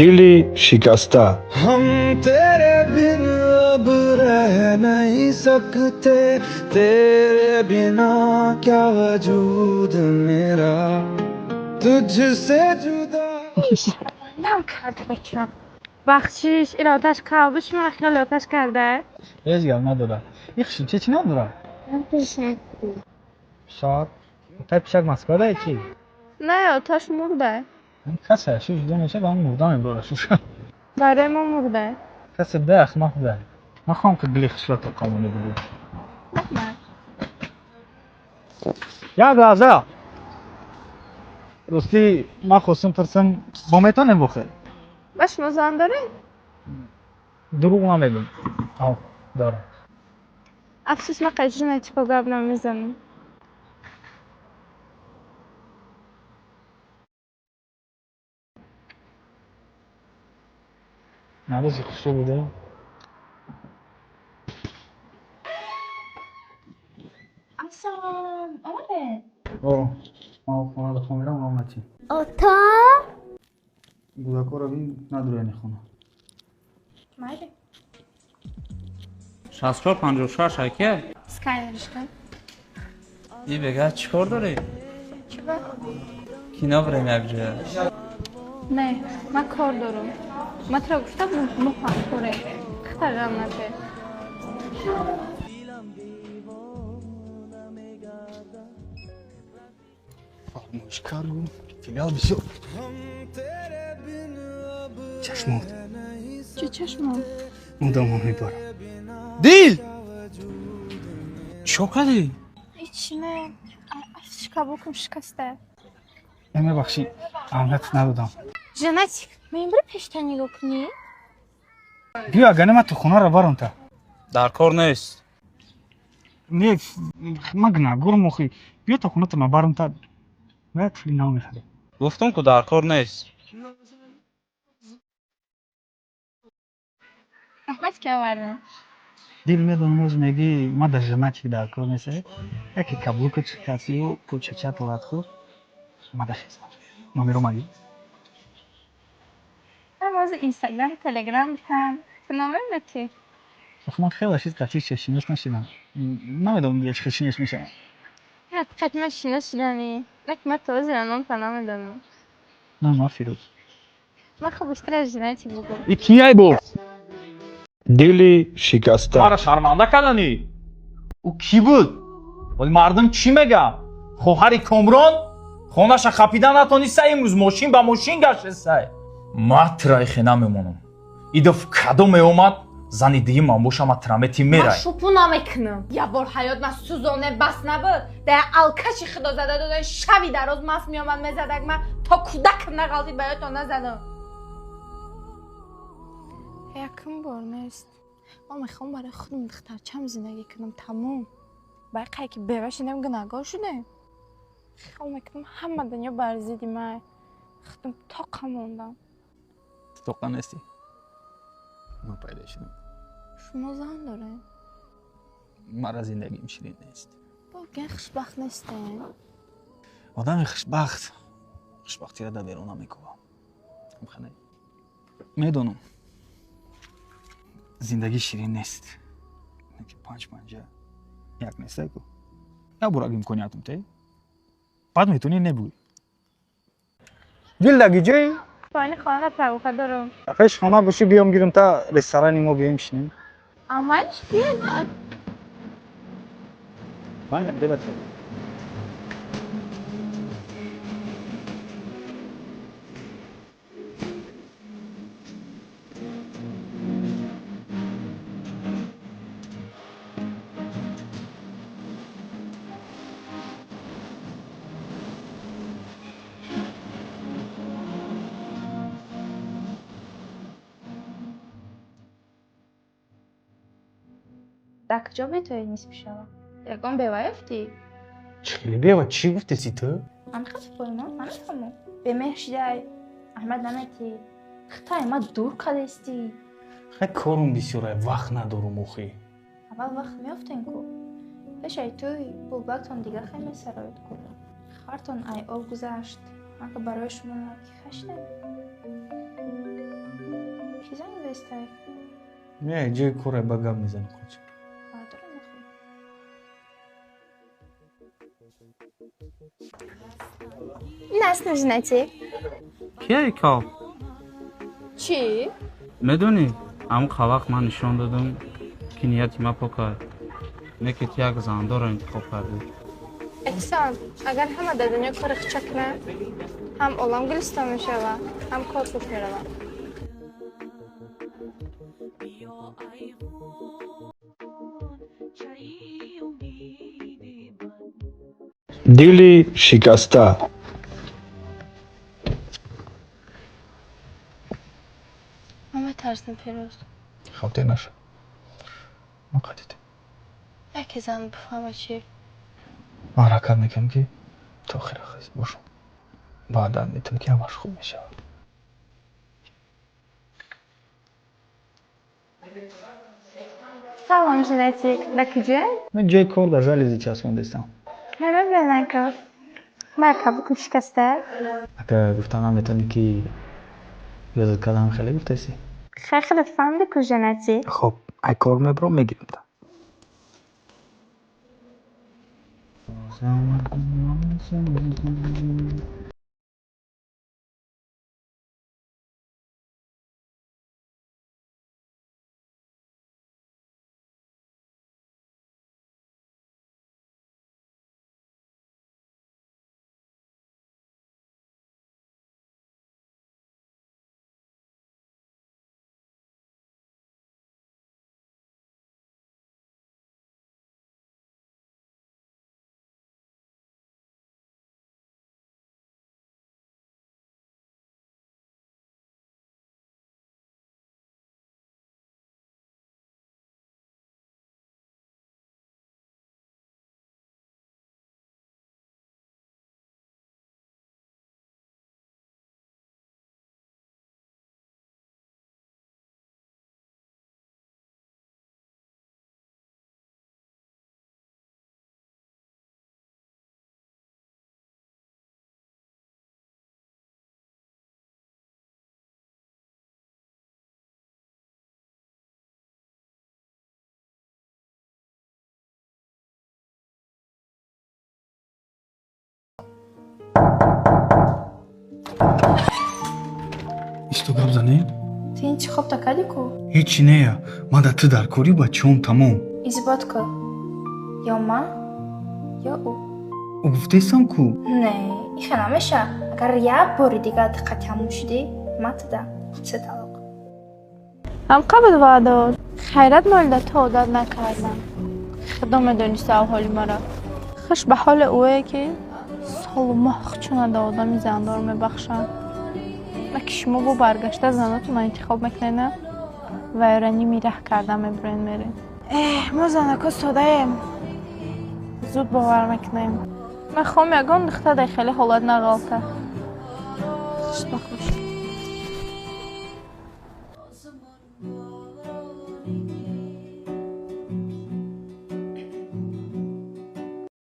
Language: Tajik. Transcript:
दिली शिकस्ता हम तेरे बिन अब रह नहीं सकते तेरे बिना क्या वजूद मेरा तुझसे जुदा Nem kartı bekliyorum. Bakshish, ilodash kalmış mı? Ilodash kaldı. Ezgal nadura. Yaxshi, chechina nadura. Soat. Tepshak Moskvada ki. Ne o taş murda. Kasa, shu juda necha ben murdam ibora shu. Daremo murda. Kasa da ahmaq da. Ma xom ki bili xislat qamuni bu. Ya gaza. Rosti ma xosum tarsam bometone boxe. Baş muzan dاره؟ دروغ نمیگم. آه دارم. Afsus ma qajina chiqib gapni میزنم. نبازی خوشی بوده. Assalamu alaikum. اوه ما خونه رو خونه رو اومدیم. Ota? بودا رو ببین نداره نخونه. Mayli. 64-56 aka. Skylerishda. ای بگه چیکار داری؟ Chiba? کینا بریم یک جا. Ne, ma kor darum. Ma tra gufta muham kore. Xtaram nafe. فراموش کارو فیلال بشو. چشمات. Chi chashmo? مدام میبارم. दिल چوکلی İçine afsus kabukum shikaste. اما بخشی اهمیت ندادم. Janatik, men bir peshta nigo kuni? بیا گنه من تو خونه رو برم تا. در کار نیست. نه مگنا گرموخی بیا تو خونه تو من برم تا. باید فیل نمیخواد. گفتم که در کار نیست. Ahmet kavarım. دل میدونم روز میگی ما در جمعی در کار نیست. یکی کابل کچ کسی و کوچه چات وات خو. ما در شیز. نمیرم آگی. Hem az Instagram, Telegram هم. Fenomen neti. من خیلی شیز کچی چشمیش نشیدم. نمیدونم یه چشمیش میشه. Ya katma şinani. Nekmet toziran fenomen dönüm. نه ما فیروز. Ma khabishtra jinatik bugu. ई किया बो दिली शिकस्ता ما را شرمنده کردنی او کی بود ولی مردم چی میگم خواهر کامران خونش خپیدن نتونسته امروز ماشین به ماشین گشته ما ترایخی نمیمونم این دفعه کدو میومد زنی دیگه من باشم ترامتی میرای Şupu nameknım. Ya bor hayat ma suzone bas nabı. De alkaçı xıdo zade dodن شبی در روز ماس میومد میزدک من تا کودک نقالتی باید تو نزدم. Yakın bornest. ما میخوام برای خودم دخترچم زندگی کنم تموم. باید که ببشینم گناهگار شده. میخوام میکنم همه دنیا برزیدی من. خودم تا موندم. تو قن نیستی. ما پیدا شدیم. شما زن داره؟ مرا زندگیم شیرین نیست. با گه خوشبخت نیستین؟ آدم خوشبختی را در بیرون نمیکنم. خانه میدونم زندگی شیرین نیست. اینکه پنج پنجه یک نیسته کو. یا برای امکانیاتم تی. بعد میتونی نبوی. دل دگی جای؟ با این خانه پروخه دارم. افش خانه باشی بیام گیرم تا رستورانی ما بیایم شنیم. Amaç değil. Aynen evet. در کجا میتونی نیست بشم؟ یکم بیایفتی. چلی بیا چی گفتی سی تو من خفت کنم من نفهمم. به مهشیدای احمد نمیتی. خطای ما دور کدستی. خیلی کارم بسیاره وقت ندارم اوخی اول وقت میافتین کو. بشه توی بوبکتون دیگه خیلی سرایت کو. خارتون ای آب گذشت. من که برای شما که خشنم. دسته؟ نه جای کوره بگم میزنی خودش. این اصلا جنتی؟ کیه کاو؟ چی؟ میدونی همون خواهق من نشان دادم که نیتی ما پاکه نکت یک زنده را انتخاب کردی. احسان اگر همه در دنیا کار خچه کنه هم اولام گلستان میشه و هم کار خوب میره. دلی شکسته. من ترسم پیروز. خاطر نشه. ما قدید. یکی زن بفهمه چی؟ من رکب میکنم که تا آخر خیز باشم. بعدا میتونم که همش خوب میشه. سلام جنتی. لکجه؟ من جای کار در ژالوزی چسبونده استم. همه بلند کار. مرکب کن شکسته؟ اگه گفتم هم میتونی که یادت کردم خیلی گفتسی. خیلی فهمیدی که جنتی؟ خب ای کار میبرم میگیرم تا. Исто гап занем? تو این چی خوب تا کردی کو؟ ҳеҷ нея. Ман да ту дар корӣ бачаҳом тамом. اثبات کن. یا من یا او. Ӯ гуфтесам ку? نه این نمیشه. اگر یک بار دیگه دقتم شدی متدا سه طلاق. هم قبل وعده خیرت مال تو عادت نکردم. خدا میدونست حال مرا. خوش به حال اوه که سال و ماه چون آدمی زندار میبخشن. مگه شما با برگشته زناتون انتخاب میکنین و ایرانی میره کردن میبرین میرین. ما زنکا ساده ایم. زود باور میکنیم. من خواهم یکان دختر در خیلی حالت نغالطه. خوش بخوش.